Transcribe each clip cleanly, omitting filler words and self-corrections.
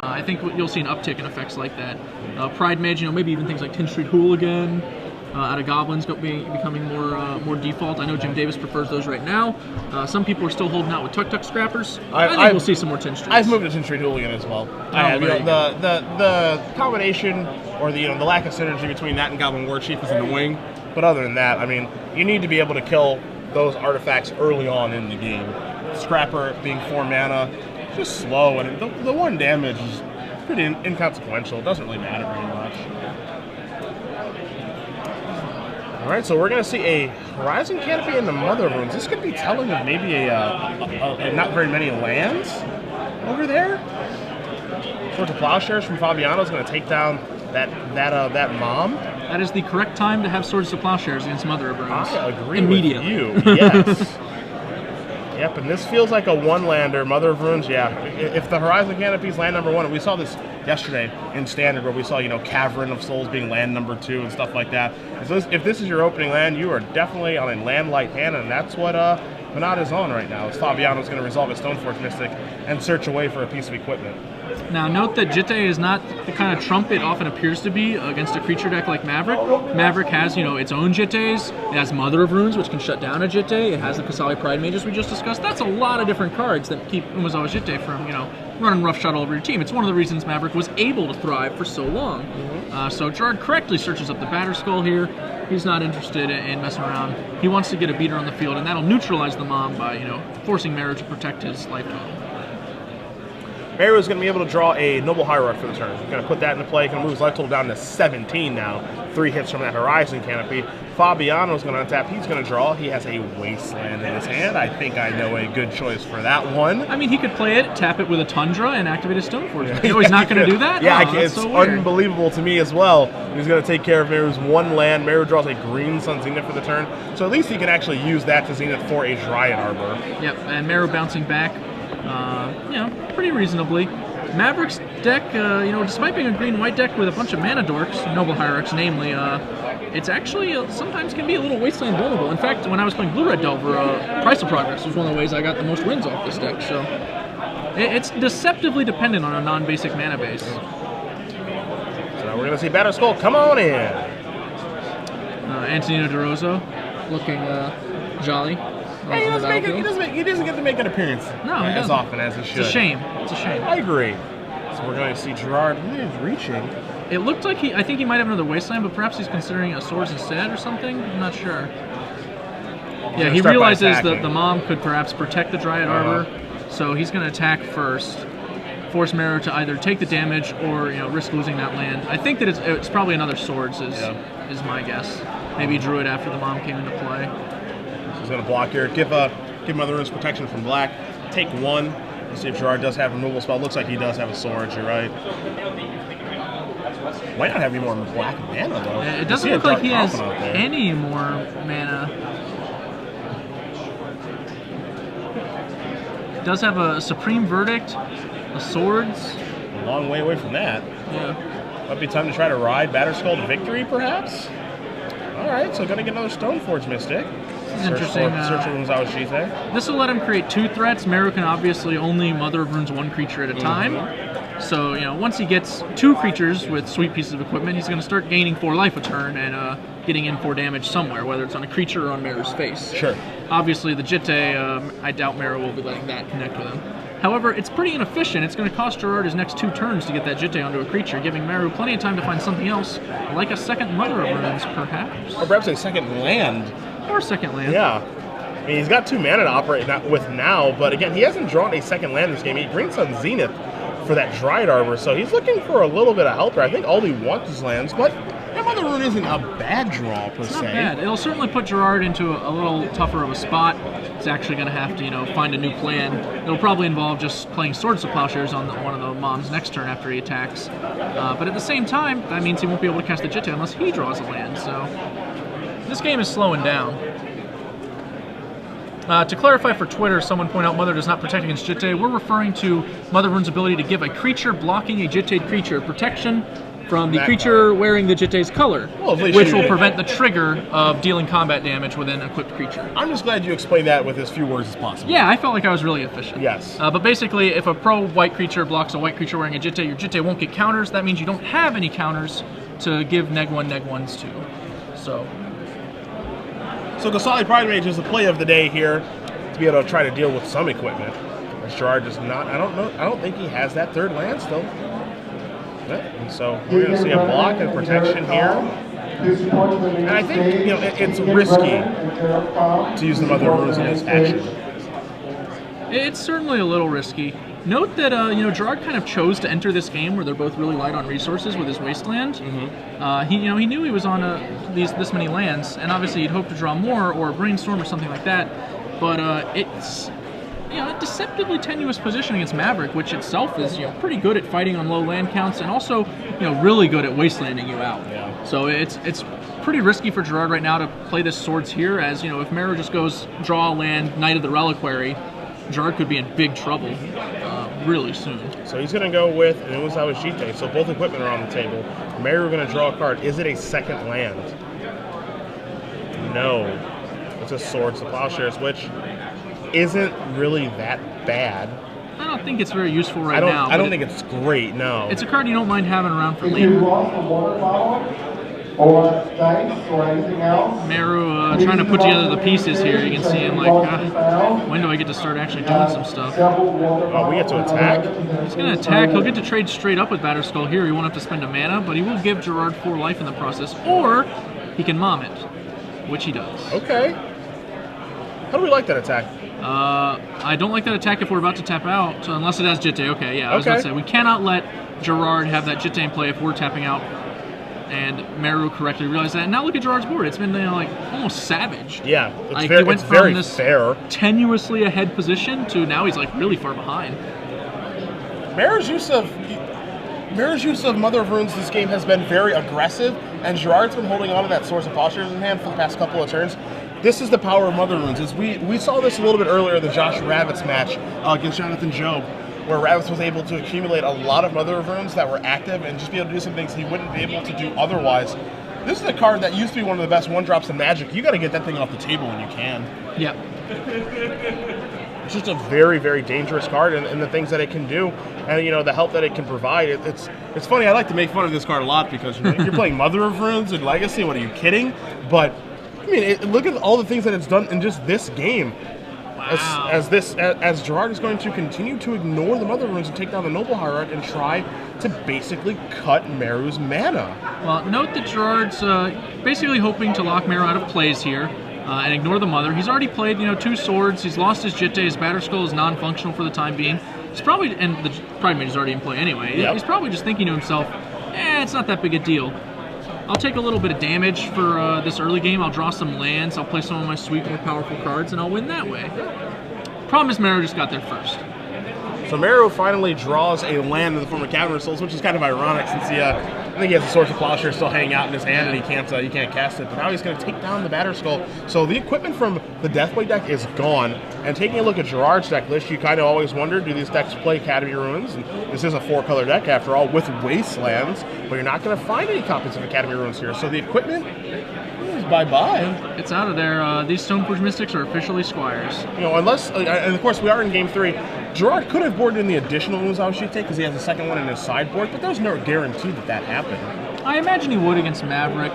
I think you'll see an uptick in effects like that. Pride Mage, maybe even things like 10th Street Hooligan, out of Goblins becoming more default. I know Jim Davis prefers those right now. Some people are still holding out with Tuk Scrappers. I think we'll see some more 10th Streets. I've moved to 10th Street Hooligan as well. The combination or the lack of synergy between that and Goblin War Chief is annoying. But other than that, I mean, you need to be able to kill those artifacts early on in the game. Scrapper being 4 mana, just slow, and the 1 damage is pretty inconsequential. It doesn't really matter very much. All right, so we're going to see a Horizon Canopy in the Mother Runes. This could be telling of maybe a not very many lands over there. Swords of Plowshares from Fabiano is going to take down that mom. That is the correct time to have Swords of Plowshares against Mother of Runes. I agree Immediately. with you. Yes. Yep, and this feels like a 1-lander. Mother of Runes, yeah. If the Horizon Canopy is land number 1, and we saw this yesterday in Standard where we saw, Cavern of Souls being land number 2 and stuff like that. If this is your opening land, you are definitely on a land light hand, and that's what Bhanot is on right now. Fabiano's going to resolve his Stoneforge Mystic and search away for a piece of equipment. Now, note that Jitte is not the kind of trump it often appears to be against a creature deck like Maverick. Maverick has, its own Jittes. It has Mother of Runes, which can shut down a Jitte. It has the Kasali Pride Mages we just discussed. That's a lot of different cards that keep Umezawa Jitte from, running roughshod all over your team. It's one of the reasons Maverick was able to thrive for so long. So Gerard correctly searches up the Batterskull here. He's not interested in messing around. He wants to get a beater on the field, and that'll neutralize the mom by, forcing Meru to protect his life total. Meru is going to be able to draw a Noble Hierarch for the turn. He's going to put that into play. Going to move his life total down to 17 now. 3 hits from that Horizon Canopy. Fabiano is going to untap. He's going to draw. He has a Wasteland in his hand. I think I know a good choice for that one. I mean, he could play it, tap it with a Tundra, and activate his Stoneforge. He's not going to do that? Yeah, it's so weird. Unbelievable to me as well. He's going to take care of Meru's 1 land. Meru draws a Green Sun Zenith for the turn. So at least he can actually use that to Zenith for a Dryad Arbor. Yep, and Meru bouncing back, pretty reasonably. Maverick's deck, despite being a green-white deck with a bunch of mana dorks, Noble Hierarchs namely, it's actually sometimes can be a little Wasteland vulnerable. In fact, when I was playing Blue-Red Delver, Price of Progress was one of the ways I got the most wins off this deck, so it's deceptively dependent on a non-basic mana base. So we're going to see Batterskull come on in. Antonino DeRosa looking jolly. Hey, he doesn't get to make an appearance as often as he should. It's a shame. It's a shame. I agree. So we're going to see Gerard. He's reaching. It looked like I think he might have another Wasteland, but perhaps he's considering a Swords instead or something. I'm not sure. Yeah, he realizes that the mom could perhaps protect the Dryad Arbor, so he's going to attack first, force Meru to either take the damage or risk losing that land. I think that it's probably another Swords is my guess. Maybe Druid after the mom came into play. He's going to block here. Give Mother Runes protection from black. Take 1. Let's see if Gerard does have a removal spell. Looks like he does have a sword. You're right. Might not have any more black mana though. It doesn't look like he has any more mana. Does have a Supreme Verdict, a Swords. A long way away from that. Yeah. Might be time to try to ride Batterskull to victory, perhaps. All right, so gonna get another Stoneforge Mystic. Interesting. Search for Umezawa Jitte. This will let him create 2 threats. Meru can obviously only Mother of Runes 1 creature at a time. So, once he gets 2 creatures with sweet pieces of equipment, he's going to start gaining 4 life a turn and getting in 4 damage somewhere, whether it's on a creature or on Meru's face. Sure. Obviously, the Jitte, I doubt Meru will be letting that connect with him. However, it's pretty inefficient. It's going to cost Gerard his next 2 turns to get that Jitte onto a creature, giving Meru plenty of time to find something else, like a second Mother of Runes, perhaps. Or perhaps a second land. Or second land. Yeah. I mean, he's got 2 mana to operate with now, but again, he hasn't drawn a second land this game. He Green Sun Zenith for that Dryad Arbor, so he's looking for a little bit of help here. I think all he wants is lands, but that Mother Rune isn't a bad draw, per se. It's not bad. It'll certainly put Gerard into a little tougher of a spot. He's actually going to have to, find a new plan. It'll probably involve just playing Swords of Plowshares on one of the mom's next turn after he attacks. But at the same time, that means he won't be able to cast the Jitte unless he draws a land, so this game is slowing down. To clarify for Twitter, someone pointed out Mother does not protect against Jitte. We're referring to Mother Rune's ability to give a creature blocking a Jitte creature protection from the That creature card. wearing the Jitte's color, Well, at least which you will did. prevent the trigger of dealing combat damage with an equipped creature. I'm just glad you explained that with as few words as possible. Yeah, I felt like I was really efficient. Yes. But basically, if a pro white creature blocks a white creature wearing a Jitte, your Jitte won't get counters. That means you don't have any counters to give neg-1s to. So Kasali Pride Mage is the play of the day here to be able to try to deal with some equipment. As Gerard does not, I don't think he has that third land still. Yeah, and so we're going to see a block and protection here. And I think, it's risky to use the Mother of Runes in this action. it's certainly a little risky. Note that Gerard kind of chose to enter this game where they're both really light on resources with his Wasteland. He knew he was on this many lands, and obviously he'd hope to draw more or a Brainstorm or something like that. But it's a deceptively tenuous position against Maverick, which itself is pretty good at fighting on low land counts, and also really good at wastelanding you out. Yeah. So it's pretty risky for Gerard right now to play this Swords here, as if Meru just goes draw a land, Knight of the Reliquary, Gerard could be in big trouble really soon. So he's going to go with an Uzawa Shite. So both equipment are on the table. Meru going to draw a card. Is it a second land? No. It's a Swords to Plowshares, which isn't really that bad. I don't think it's very useful right now. I don't think it's great, no. It's a card you don't mind having around for If you later. lost a water bottle or dice or anything else, Meru trying to put together the pieces here. You can see him like, when do I get to start actually doing some stuff? Oh, we get to attack? He's going to attack. He'll get to trade straight up with Batterskull here. He won't have to spend a mana, but he will give Gerard 4 life in the process. Or he can Mom it, which he does. Okay. How do we like that attack? I don't like that attack if we're about to tap out, so unless it has Jitte. Okay, yeah, I was going to say, we cannot let Gerard have that Jitte in play if we're tapping out. And Meru correctly realized that. And now look at Gerard's board. It's been like almost savaged. Yeah, Like, he he went it's from very this fair. tenuously ahead position to now he's like really far behind. Meru's use of Mother of Runes this game has been very aggressive, and Gerard's been holding on to that Source of Postures in hand for the past couple of turns. This is the power of Mother of Runes. We saw this a little bit earlier in the Josh Ravitz match against Jonathan Job, where Ravitz was able to accumulate a lot of Mother of Runes that were active and just be able to do some things he wouldn't be able to do otherwise. This is a card that used to be one of the best one-drops in Magic. You got to get that thing off the table when you can. Yeah. It's just a very, very dangerous card, and the things that it can do, and the help that it can provide. It's funny. I like to make fun of this card a lot because you're playing Mother of Runes and Legacy. What are you kidding? But I mean, look at all the things that it's done in just this game. Wow. As Gerard is going to continue to ignore the Mother of Runes and take down the Noble Hierarch and try to basically cut Meru's mana. Well, note that Gerard's basically hoping to lock Meru out of plays here and ignore the Mother. He's already played, 2 swords. He's lost his Jitte. His Batterskull is non-functional for the time being. He's probably, and the Pride Mage is already in play anyway. Yep. He's probably just thinking to himself, it's not that big a deal. I'll take a little bit of damage for this early game. I'll draw some lands. I'll play some of my sweet, more powerful cards, and I'll win that way. Problem is, Meru just got there first. So Meru finally draws a land in the form of Cavern of Souls, which is kind of ironic since I think he has a Source of Plowshare still hanging out in his hand and he can't cast it. But now he's going to take down the Batterskull. So the equipment from the Deathblade deck is gone. And taking a look at Gerard's deck list, you kind of always wonder, do these decks play Academy Ruins? And this is a 4-color deck after all, with Wastelands. But you're not going to find any copies of Academy Ruins here. So the equipment is bye-bye. It's out of there. These Stoneforge Mystics are officially Squires. Unless, and of course we are in Game 3, Gerard could have boarded in the additional Uzawa Shite because he has a second one in his sideboard, but there's no guarantee that happened. I imagine he would against Maverick.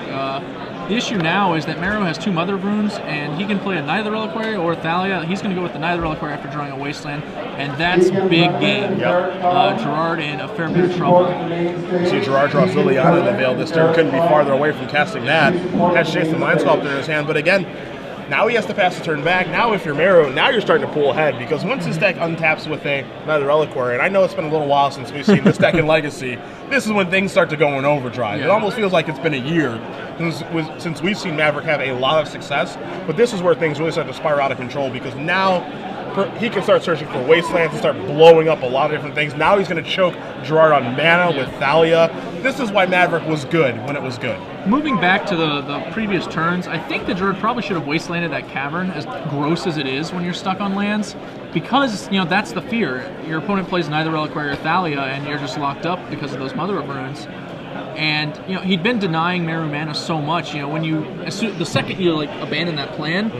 The issue now is that Meru has 2 Mother of Runes, and he can play a Knight of the Reliquary or Thalia. He's going to go with the Knight of the Reliquary after drawing a Wasteland, and that's big game. Yep. Gerard in a fair bit of trouble. See, Gerard draws Liliana the Veil this turn. Couldn't be farther away from casting that. Had to chase the Mind Sculptor in his hand, but again, now he has to pass the turn back. Now if you're Meru, now you're starting to pull ahead because once this deck untaps with a Knight of the Reliquary, and I know it's been a little while since we've seen this deck in Legacy, this is when things start to go in overdrive. Yeah. It almost feels like it's been a year since we've seen Maverick have a lot of success, but this is where things really start to spiral out of control because now he can start searching for Wastelands and start blowing up a lot of different things. Now he's going to choke Gerard on mana with Thalia. This is why Maverick was good when it was good. Moving back to the previous turns, I think that Gerard probably should have Wastelanded that Cavern, as gross as it is when you're stuck on lands, because, that's the fear. Your opponent plays neither Reliquary or Thalia, and you're just locked up because of those Mother of Runes. And he'd been denying Meru mana so much. When the second you abandon that plan,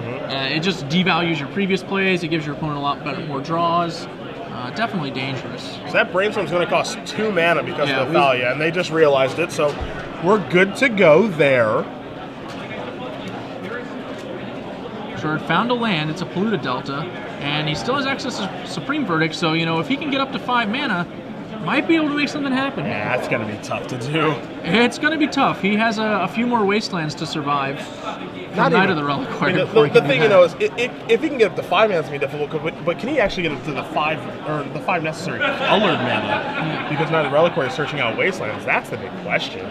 it just devalues your previous plays. It gives your opponent a lot more draws. Definitely dangerous. So that Brainstorm's going to cost 2 mana because of the Thalia, and they just realized it. So we're good to go there. Gerard found a land. It's a polluted delta, and he still has access to Supreme Verdict. So if he can get up to 5 mana, might be able to make something happen. Yeah, that's going to be tough to do. It's going to be tough. He has a few more wastelands to survive. Not Night of the Reliquary. The thing is, if he can get up to 5 mana, it's going to be difficult. But can he actually get up to the 5 necessary colored mana? Because now the Reliquary is searching out wastelands. That's the big question.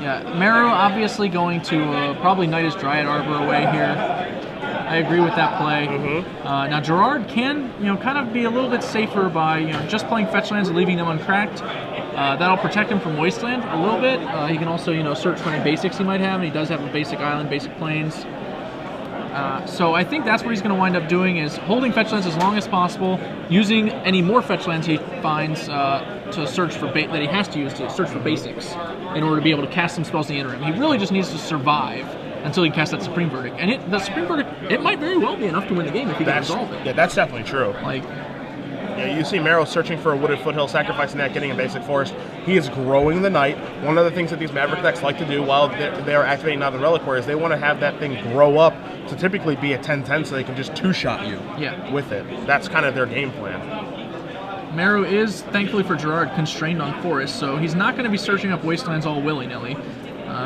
Yeah, Meru obviously going to probably Knight his Dryad Arbor away here. I agree with that play. Now Gerard can, kind of be a little bit safer by, just playing fetch lands and leaving them uncracked. That'll protect him from Wasteland a little bit. He can also, search for any basics he might have, and he does have a basic island, basic plains. So I think that's what he's going to wind up doing is holding fetch lands as long as possible, using any more fetch lands he finds to search for that he has to use to search for basics in order to be able to cast some spells in the interim. He really just needs to survive until he casts that Supreme Verdict. And the Supreme Verdict, it might very well be enough to win the game if he can resolve it. Yeah, that's definitely true. You see Meru searching for a wooded foothill, sacrificing that, getting a basic forest. He is growing the Knight. One of the things that these Maverick decks like to do while they are activating now the Reliquary is they want to have that thing grow up to typically be a 10-10 so they can just two-shot you with it. That's kind of their game plan. Meru is, thankfully for Gerard, constrained on forest, so he's not going to be searching up wastelands all willy-nilly.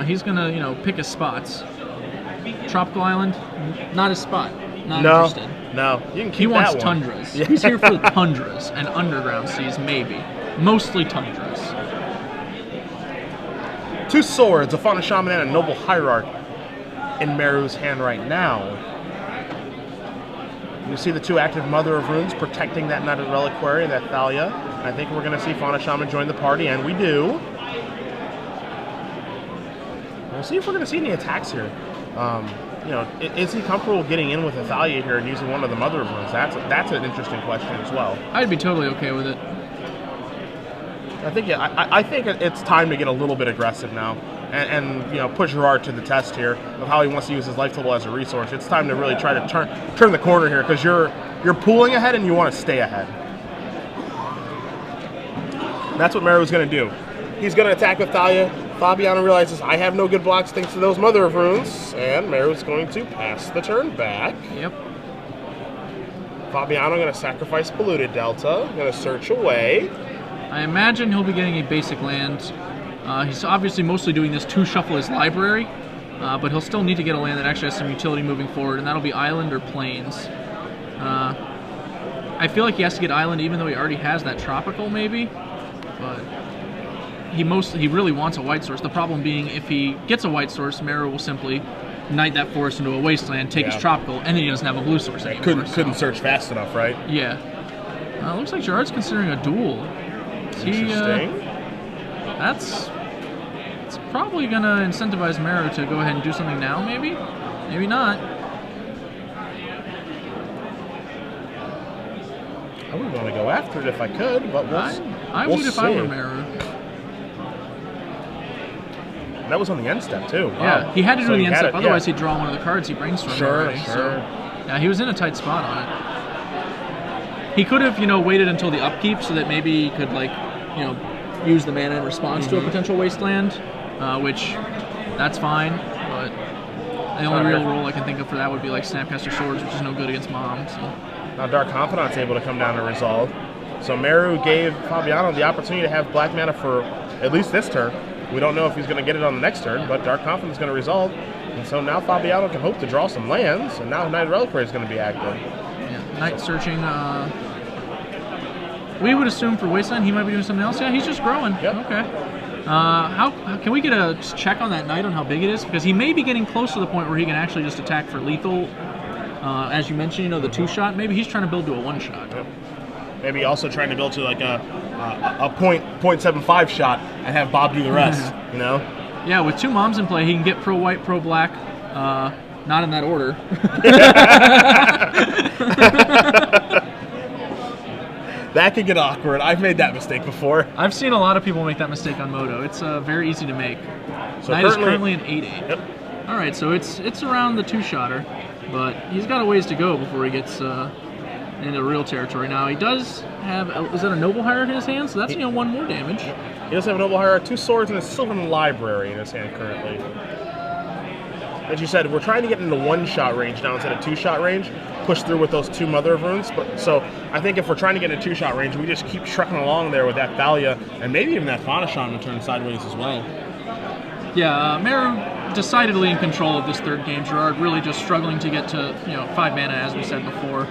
He's going to, pick his spots. Tropical Island, not his spot. Not interested. No, you can keep He wants that one. tundras. He's here for the tundras and underground seas, maybe. Mostly tundras. 2 swords, a Fauna Shaman and a Noble Hierarch in Meru's hand right now. You see the 2 active Mother of Runes protecting that Knight of the Reliquary, that Thalia. I think we're going to see Fauna Shaman join the party, and we do. We'll see if we're going to see any attacks here. Is he comfortable getting in with a Thalia here and using one of the Mother of Runes? That's an interesting question as well. I'd be totally okay with it. I think it's time to get a little bit aggressive now and put Gerard to the test here of how he wants to use his life total as a resource. It's time to really try to turn the corner here because you're pulling ahead and you want to stay ahead. That's what Meru's going to do. He's going to attack with Thalia. Fabiano realizes I have no good blocks thanks to those Mother of Runes, and Meru's going to pass the turn back. Yep. Fabiano going to sacrifice Polluted Delta, going to search away. I imagine he'll be getting a basic land. He's obviously mostly doing this to shuffle his library, but he'll still need to get a land that actually has some utility moving forward, and that'll be Island or Plains. I feel like he has to get Island even though he already has that Tropical, maybe, but he really wants a white source. The problem being if he gets a white source, Meru will simply knight that forest into a wasteland, take his Tropical, and then he doesn't have a blue source anymore. Couldn't search fast enough, right? Yeah. Looks like Gerard's considering a duel. Interesting. It's probably going to incentivize Meru to go ahead and do something now, maybe? Maybe not. I would want to go after it if I could, but I would if I were Meru. That was on the end step, too. Wow. Yeah, he had to do the end step, otherwise he'd draw one of the cards he brainstormed already. Sure. So, yeah, he was in a tight spot on it. He could have, waited until the upkeep so that maybe he could, use the mana in response to a potential wasteland, which, that's fine, but the only real role I can think of for that would be, Snapcaster Swords, which is no good against Mom, so. Now Dark Confidant's able to come down to resolve. So Meru gave Fabiano the opportunity to have black mana for at least this turn. We don't know if he's going to get it on the next turn, but Dark Confidant's going to resolve. And so now Fabiano can hope to draw some lands, and now Knight Reliquary is going to be active. Yeah, Knight searching. We would assume for Wasteland he might be doing something else. Yeah, he's just growing. Yep. Okay. How can we get a check on that Knight on how big it is? Because he may be getting close to the point where he can actually just attack for lethal. As you mentioned, the 2-shot. Maybe he's trying to build to a 1-shot. Yep. Maybe also trying to build to a 0.75 shot and have Bob do the rest. Yeah, with 2 Moms in play, he can get pro white, pro black. Not in that order. That could get awkward. I've made that mistake before. I've seen a lot of people make that mistake on Moto. It's very easy to make. So Knight is currently an 8-8. Yep. All right, so it's around the 2-shotter, but he's got a ways to go before he gets into real territory. Now he does have, is that a Noble Hierarch in his hand? So that's 1 more damage. He does have a Noble Hierarch, 2 swords, and a Sylvan Library in his hand currently. As you said, we're trying to get into 1-shot range now instead of 2-shot range. Push through with those 2 Mother of Runes. But so I think if we're trying to get into 2-shot range, we just keep trucking along there with that Thalia and maybe even that Bhanot to turn sideways as well. Yeah, Meru decidedly in control of this third game. Gerard really just struggling to get to 5 mana, as we said before.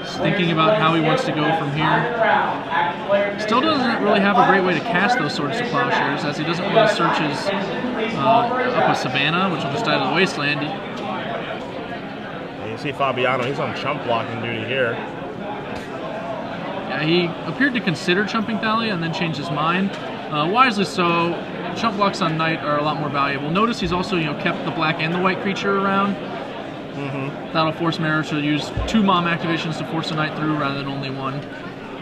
Just thinking about how he wants to go from here. Still doesn't really have a great way to cast those Swords to Plowshares, as he doesn't want to search his up with Savannah, which will just die to the Wasteland. And you see Fabiano, he's on chump blocking duty here. Yeah, he appeared to consider chumping Thalia and then changed his mind. Wisely so. Chump blocks on Knight are a lot more valuable. Notice he's also kept the black and the white creature around. That'll force Meru to use 2 Mom activations to force a Knight through rather than only 1.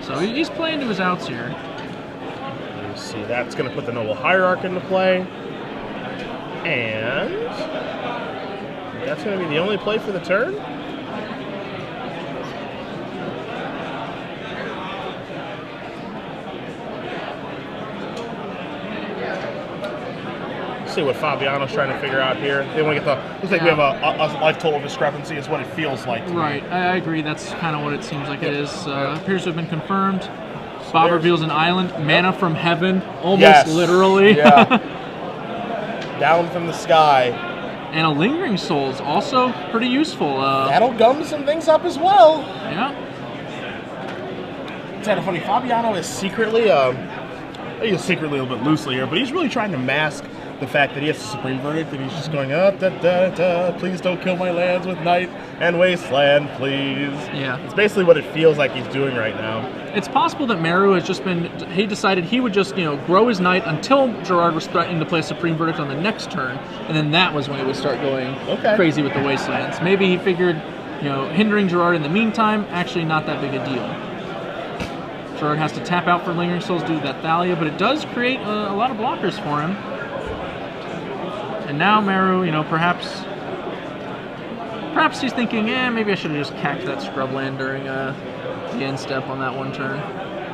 So he's playing to his outs here. You see, that's going to put the Noble Hierarch into play. And that's going to be the only play for the turn. See what Fabiano's trying to figure out here. They want to get the. Looks like we have a life total discrepancy. Is what it feels like. Right, I agree. That's kind of what it seems like it is. Appears to have been confirmed. Bob reveals an island, mana from heaven, almost literally. Yeah. Down from the sky. And a Lingering Soul is also pretty useful. That'll gum some things up as well. Yeah. It's kind of funny. Fabiano is secretly, he's secretly a little bit loosely here, but he's really trying to mask the fact that he has a Supreme Verdict, and he's just going, please don't kill my lands with Knight and Wasteland, please. Yeah. It's basically what it feels like he's doing right now. It's possible that Meru has just been, he decided he would just, grow his Knight until Gerard was threatening to play a Supreme Verdict on the next turn, and then that was when he would start going crazy with the Wastelands. Maybe he figured, hindering Gerard in the meantime, actually not that big a deal. Gerard has to tap out for Lingering Souls due to that Thalia, but it does create a lot of blockers for him. And now Meru, perhaps he's thinking, maybe I should have just cacked that Scrubland during the end step on that one turn.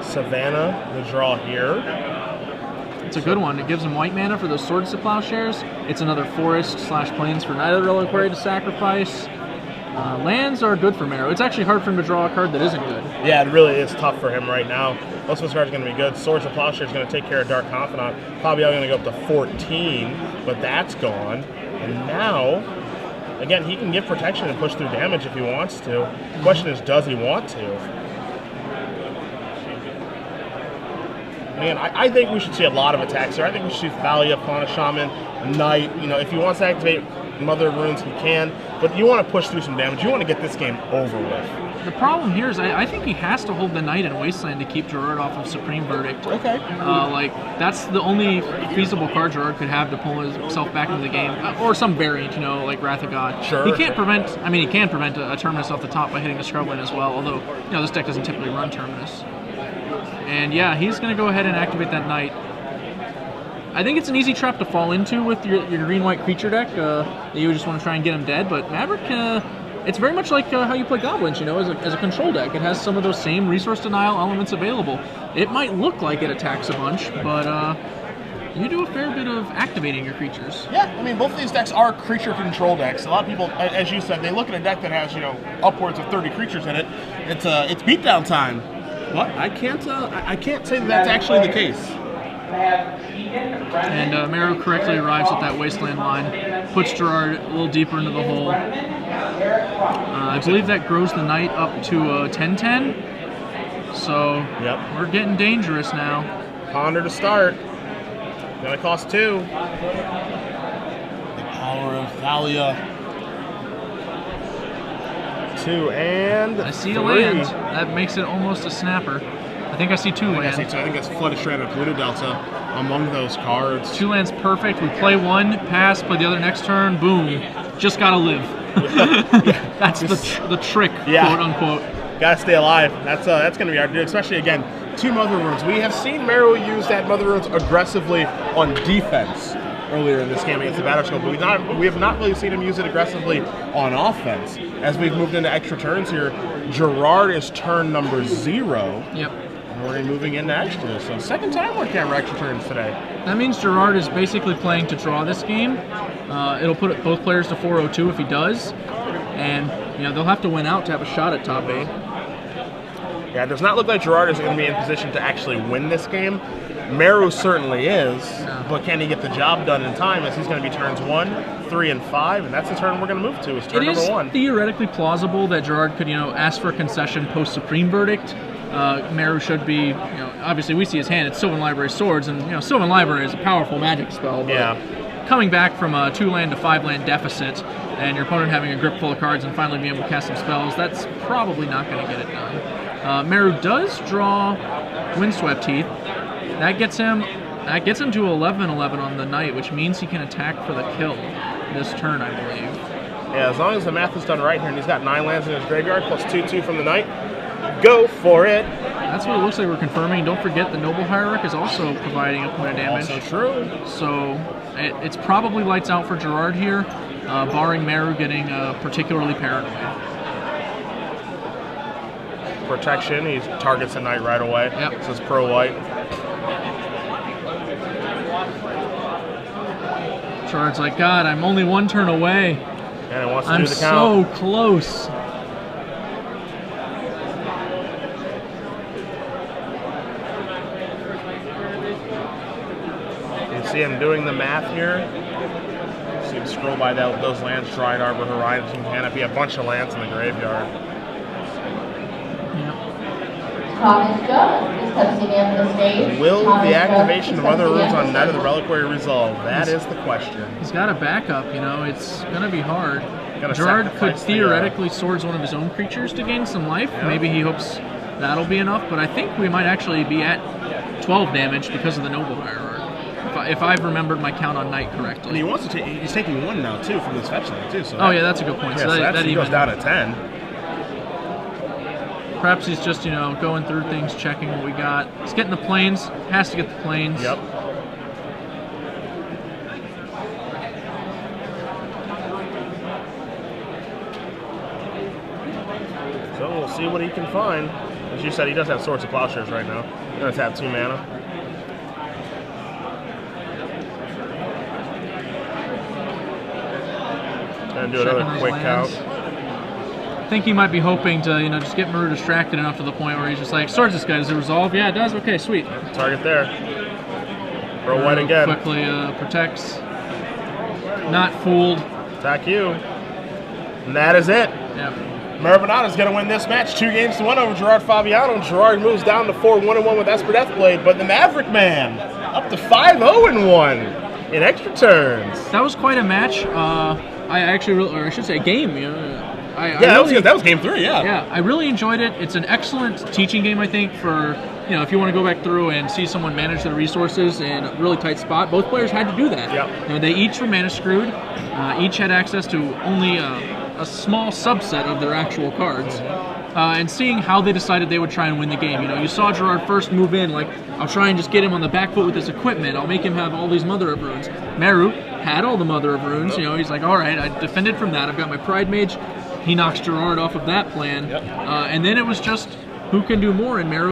Savannah, the draw here. It's a good one. It gives him white mana for those Swords to Plowshares. It's another forest/plains for Knight of the Reliquary to sacrifice. Lands are good for Meru. It's actually hard for him to draw a card that isn't good. Yeah, it really is tough for him right now. Most of his cards are going to be good. Swords of Plowshare is going to take care of Dark Confidant. Fabiano going to go up to 14, but that's gone. And now, again, he can give protection and push through damage if he wants to. The question is, does he want to? Man, I think we should see a lot of attacks here. I think we should see Thalia, Fauna Shaman, Knight. If he wants to activate Mother of Runes, he can. But you want to push through some damage. You want to get this game over with. The problem here is I think he has to hold the Knight in Wasteland to keep Gerard off of Supreme Verdict. Okay. That's the only feasible card Gerard could have to pull himself back into the game. Or some variant, like Wrath of God. Sure. He can't prevent, he can prevent a Terminus off the top by hitting the Scrubland as well, although, this deck doesn't typically run Terminus. And yeah, he's going to go ahead and activate that Knight. I think it's an easy trap to fall into with your green-white creature deck. You just want to try and get him dead, but Maverick, it's very much like how you play Goblins, as a control deck. It has some of those same resource denial elements available. It might look like it attacks a bunch, but you do a fair bit of activating your creatures. Yeah, both of these decks are creature control decks. A lot of people, as you said, they look at a deck that has, upwards of 30 creatures in it. It's beatdown time. What? I can't say that that's actually the case. And Meru correctly arrives at that Wasteland line, puts Gerard a little deeper into the hole. I believe that grows the Knight up to 10-10. So we're getting dangerous now. Ponder to start. Gonna cost 2. The power of Thalia. 2 and I see 3. a land. That makes it almost a snapper. I think I see 2 lands. I think that's Flooded Strand of Polluted Delta among those cards. 2 lands perfect. We play 1, pass, play the other next turn, boom. Just gotta live. That's the trick, Yeah. quote unquote. Gotta stay alive. That's going to be our dude, especially, again, 2 Mother Runes. We have seen Meru use that Mother Runes aggressively on defense earlier in this game against the Battlescope, but we have not really seen him use it aggressively on offense. As we've moved into extra turns here, Gerard is turn number 0. Yep. And we're moving into extra. So second time we're camera extra turns today. That means Gerard is basically playing to draw this game. It'll put both players to 402 if he does, and they'll have to win out to have a shot at top 8. Yeah, it does not look like Gerard is going to be in position to actually win this game. Meru certainly is, but can he get the job done in time, as he's going to be turns 1, 3, and 5, and that's the turn we're going to move to, is turn number 1. It is theoretically plausible that Gerard could, ask for a concession post-Supreme Verdict. Meru should be, obviously we see his hand, it's Sylvan Library Swords, and, Sylvan Library is a powerful magic spell, but coming back from a 2-land to 5-land deficit, and your opponent having a grip full of cards and finally being able to cast some spells, that's probably not going to get it done. Meru does draw Windswept Teeth. That gets him to 11-11 on the night, which means he can attack for the kill this turn, I believe. Yeah, as long as the math is done right here, and he's got 9 lands in his graveyard, plus 2/2 from the night, go for it. That's what it looks like we're confirming. Don't forget the Noble Hierarch is also providing a point of damage. Also true. So it's probably lights out for Gerard here, barring Meru getting particularly paranoid. Protection, he targets the knight right away. Yep. So it's pro-white. Gerard's like, God, I'm only 1 turn away. And it wants to I'm do the count. so close. You see him doing the math here. See him scroll by those lands, Dried Arbor, Horizon Canopy, a bunch of lands in the graveyard. Thomas Jones is stepping in for the stage. Will Thomas the activation Jones of other is runes stepping on in Night of for the Reliquary resolve? That is the question. He's got a backup, it's going to be hard. Gotta Gerard could sacrifice the, theoretically swords one of his own creatures to gain some life. Maybe he hopes that'll be enough, but I think we might actually be at 12 damage because of the Noble Hierarch, if I've remembered my count on Night correctly. And he wants to he's taking 1 now, too, from this fetch land, too. So Oh, yeah, that's a good point. Yeah, So that he even goes down to 10. Perhaps he's just, going through things, checking what we got. He's getting the planes. Has to get the planes. Yep. So we'll see what he can find. As you said, he does have Swords of Plowshares right now. He's going to tap 2 mana. Going to do Checking another those quick lands. count. I think he might be hoping to, just get Meru distracted enough to the point where he's just like, swords this guy, does it resolve? Yeah, it does. Okay, sweet. Target there. Throw white again. Quickly protects. Not fooled. Attack you. And that is it. Yep. Meru Bhanot is going to win this match 2-1 over Gerard Fabiano. Gerard moves down to 4-1-1 with Esper Deathblade, but the Maverick Man up to 5-0-1 in extra turns. That was quite a match. I actually, or I should say, a game. That was game 3. Yeah. Yeah, I really enjoyed it. It's an excellent teaching game, I think, for if you want to go back through and see someone manage their resources in a really tight spot. Both players had to do that. Yep. They each were mana screwed. Each had access to only a small subset of their actual cards. And seeing how they decided they would try and win the game. You saw Gerard first move in, like, I'll try and just get him on the back foot with his equipment. I'll make him have all these Mother of Runes. Meru had all the Mother of Runes. He's like, all right, I defended from that. I've got my Pride Mage. He knocks Gerard off of that plan. And then it was just who can do more, and Meru